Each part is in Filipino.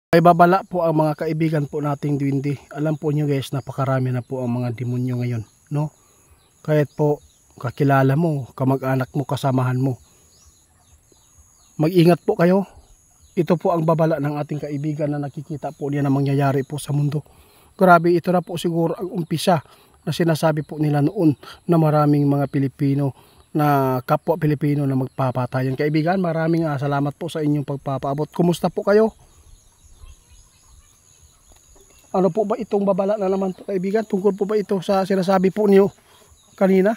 Ay babala po ang mga kaibigan po nating duwende. Alam po nyo guys, napakarami na po ang mga demonyo ngayon, no? Kahit po kakilala mo, kamag-anak mo, kasamahan mo. Mag-ingat po kayo. Ito po ang babala ng ating kaibigan na nakikita po niya na mangyayari po sa mundo. Grabe, ito na po siguro ang umpisa na sinasabi po nila noon na maraming mga Pilipino na kapwa Pilipino na magpapatayan. Kaibigan, maraming salamat po sa inyong pagpapaabot. Kumusta po kayo? Ano po ba itong babala na naman po kaibigan? Tungkol po ba ito sa sinasabi po niyo kanina?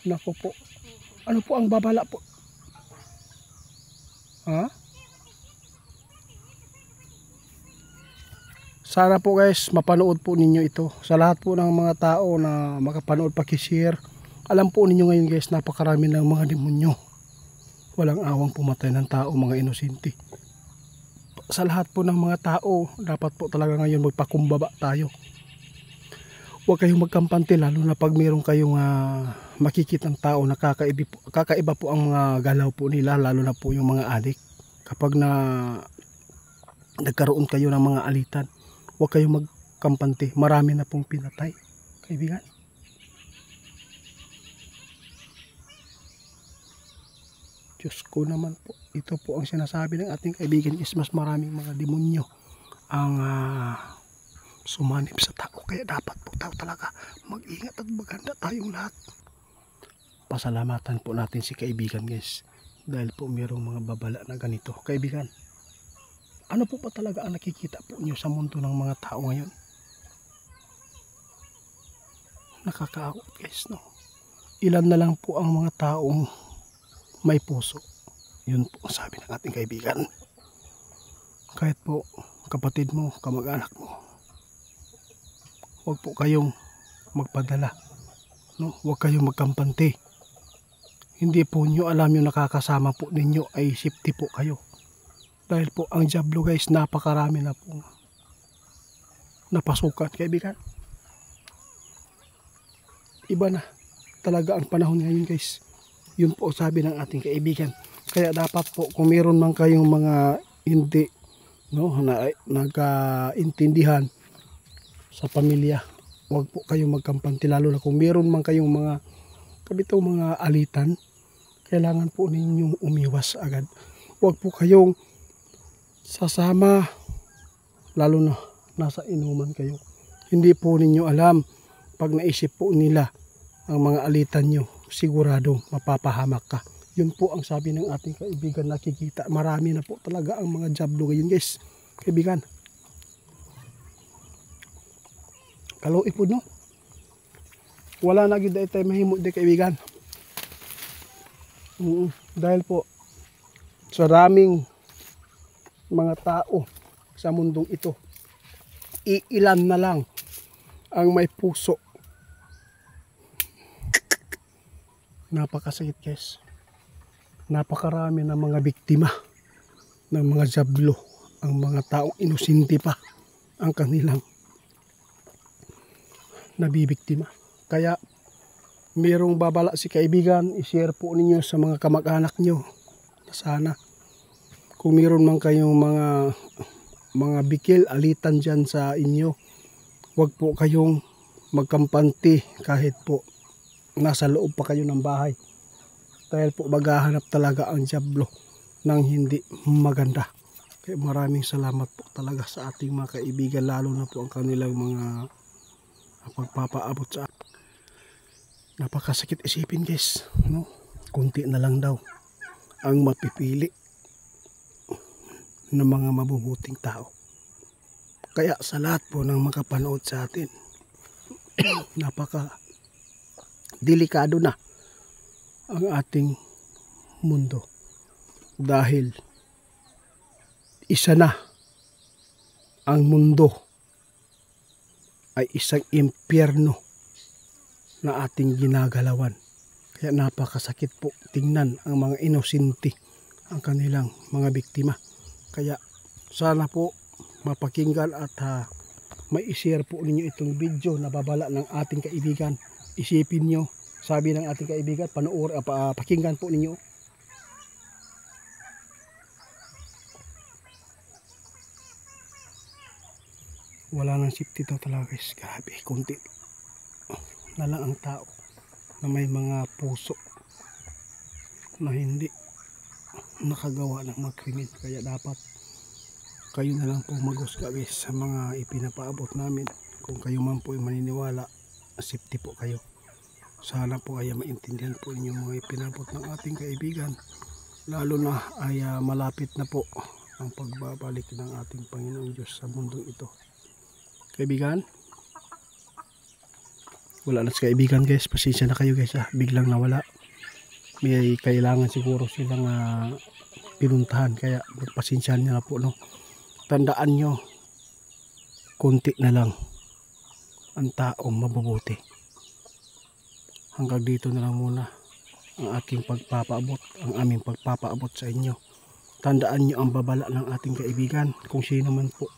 Nako po. Ano po ang babala po? Ha? Sana po guys, mapanood po ninyo ito. Sa lahat po ng mga tao na makapanood, pakishare. Alam po ninyo ngayon guys, napakarami ng mga demonyo. Walang awang pumatay ng tao, mga inosente. Sa lahat po ng mga tao, dapat po talaga ngayon magpakumbaba tayo. Huwag kayong magkampante, lalo na pag mayroon kayong makikitang tao na kakaiba po ang mga galaw po nila, lalo na po yung mga adik. Kapag nagkaroon kayo ng mga alitan, huwag kayong magkampante. Marami na pong pinatay, kaibigan. Diyos ko naman po, ito po ang sinasabi ng ating kaibigan is mas maraming mga demonyo ang sumanib sa tao. Kaya dapat po tayo talaga mag-ingat at maganda tayong lahat. Pasalamatan po natin si kaibigan guys, dahil po mayroong mga babala na ganito. Kaibigan, ano po ba talaga ang nakikita po nyo sa mundo ng mga tao ngayon? Nakakaawat guys, no? Ilan na lang po ang mga taong may puso. Yun po ang sabi ng ating kaibigan. Kahit po kapatid mo, kamag-anak mo, huwag po kayong magpadala, no? Huwag kayong magkampante. Hindi po nyo alam yung nakakasama po ninyo ay safety po kayo. Dahil po ang diablo guys, napakarami na po napasukan, kaibigan. Iba na talaga ang panahon ngayon guys. Yun po sabi ng ating kaibigan. Kaya dapat po kung meron man kayong mga hindi, no, na nagkaintindihan sa pamilya, huwag po kayong magkampante, lalo na kung meron man kayong mga kabitong mga alitan, kailangan po ninyong umiwas agad. Huwag po kayong sasama, lalo na nasa inuman kayo. Hindi po ninyo alam, pag naisip po nila ang mga alitan nyo, sigurado mapapahamak ka. Yun po ang sabi ng ating kaibigan, nakikita. Marami na po talaga ang mga diablo ngayon guys, kaibigan. Kalau ipod no, wala na gid tayo mahimo di kaibigan. Dahil po sa raming mga tao sa mundong ito, iilan na lang ang may puso. Napakasakit guys. Napakarami ng mga biktima ng mga diablo, ang mga taong inosente pa ang kanilang nabibiktima. Kaya mayroong babala si kaibigan, i-share po ninyo sa mga kamag-anak nyo. Sana kung mayroon man kayong mga bikil, alitan dyan sa inyo, huwag po kayong magkampante kahit po nasa loob pa kayo ng bahay. Dahil po maghahanap talaga ang diablo ng hindi maganda. Kaya maraming salamat po talaga sa ating mga kaibigan, lalo na po ang kanilang mga pagpapaabot sa atin. Napakasakit isipin guys, no? Kunti na lang daw ang mapipili ng mga mabubuting tao. Kaya sa lahat po ng makapanood sa atin, napaka delikado na ang ating mundo, dahil isa na ang mundo ay isang impyerno na ating ginagalawan. Kaya napakasakit po tingnan ang mga inosente, ang kanilang mga biktima. Kaya sana po mapakinggan at may i-share po ninyo itong video na babala ng ating kaibigan. Isipin nyo, sabi ng ating kaibigan, pakinggan po ninyo. Wala nang safety daw talaga guys. Grabe, kunti na lang ang tao na may mga puso na hindi nakagawa ng mga krimen. Kaya dapat kayo na lang po maghusga guys sa mga ipinapaabot namin. Kung kayo man po ay maniniwala, safety po kayo. Sana po ay maintindihan po inyo mga ipinabot ng ating kaibigan. Lalo na ay malapit na po ang pagbabalik ng ating Panginoong Diyos sa mundong ito. Kaibigan, wala na sa kaibigan guys, pasensya na kayo guys, biglang nawala. May kailangan siguro silang pinuntahan, kaya magpasensyahan nyo na po, no? Tandaan nyo, konti na lang ang taong mabubuti. Hanggang dito na lang muna ang aking pagpapaabot, ang aming pagpapaabot sa inyo. Tandaan nyo ang babala ng ating kaibigan, kung sino man po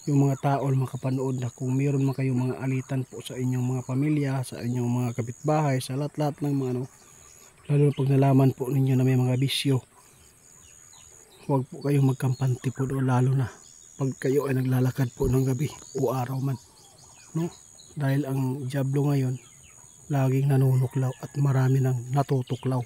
yung mga tao na makapanood, na kung meron man kayong mga alitan po sa inyong mga pamilya, sa inyong mga kapitbahay, sa lahat-lahat ng mga lalo na pag nalaman po ninyo na may mga bisyo, huwag po kayong magkampante po doon, lalo na pag kayo ay naglalakad po ng gabi o araw man, no? Dahil ang dyablo ngayon laging nanunuklaw at marami nang natutuklaw.